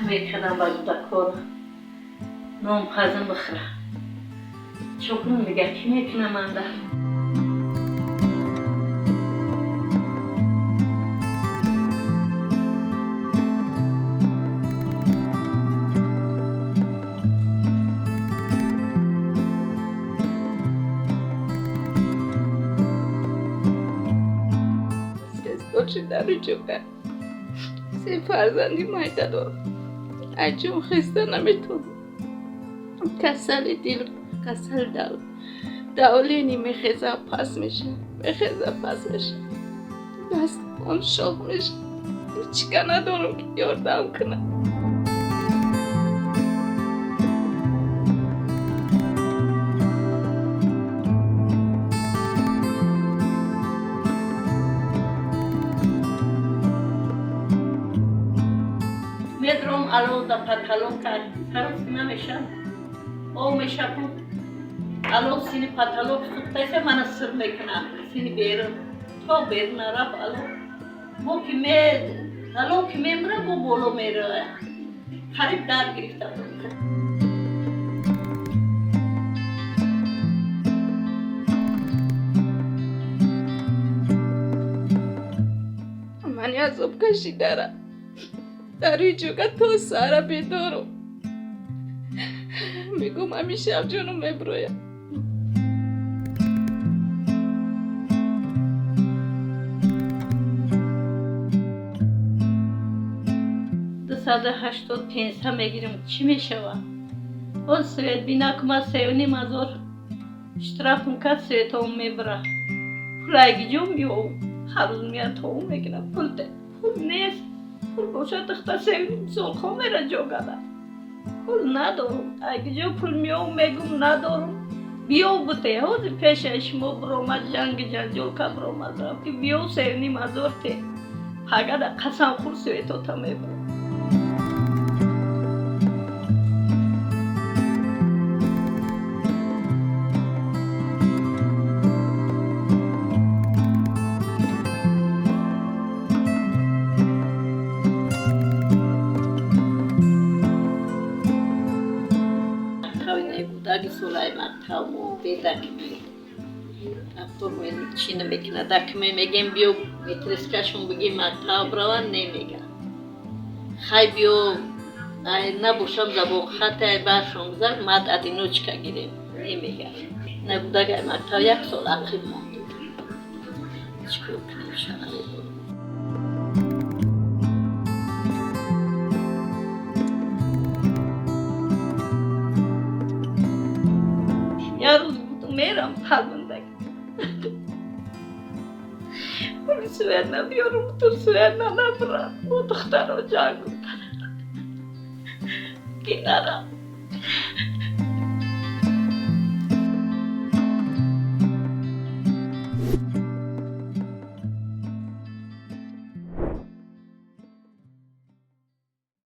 میکنم با دکور نام خزم بخره چوکون دیگه کی میکنم من ده در جوگه سه فرزندی مایده دارم اجون خسته نمیتونم کسل دل کسل دولینی میخیزه پس میشه دست اون شاق میشه هیچکه ندارم که یاردم کنم میدرم الو دا پتالون کرد فرس نمیشم او میشم الو سینی پتالون سوختایسه من سر میکنم سینی بیرون تا بیرون رب الو بو که الو که میمره بو بولو میره خریب دار گرفته بود من عذاب کشیدم در اینجا تو سارا بیدارم میگم همیشه شب جانو میبرویم $285 میگیریم چی میشوه؟ اون سویت بینا که ما سیونی مزار اشتراک میکرد سویت هم میبره پولایی جو میو هر روز میاد تو هم میگیره پول نیست پول باشه تختا سیونی سال خواه میره جو گده پول ندارم اگه جو پول میو میگم ندارم بیو بوده هوزی پیشش مو برومد جنگ جنجول که برومد رفت که بیو سیونی مزار ته پاگه ده قسم خور سویتو تا میبره Rudaki sulay maktamu bedaki mi. Apur mi Çin'e mekine dakime megem biyo metreskaşun bugün maktav bravan ne mega. Hay biyo ay na boşam zabo hatay başım zar mad adinoçka girem ne mega. Ne Rudaki maktav yak sol akıl mı? Çıkıyor kışana. Yarın meram kalbindeki. Polisi vermem diyorum, tursu vermem bırak. O doktor ocağı kurtarır. Kinara.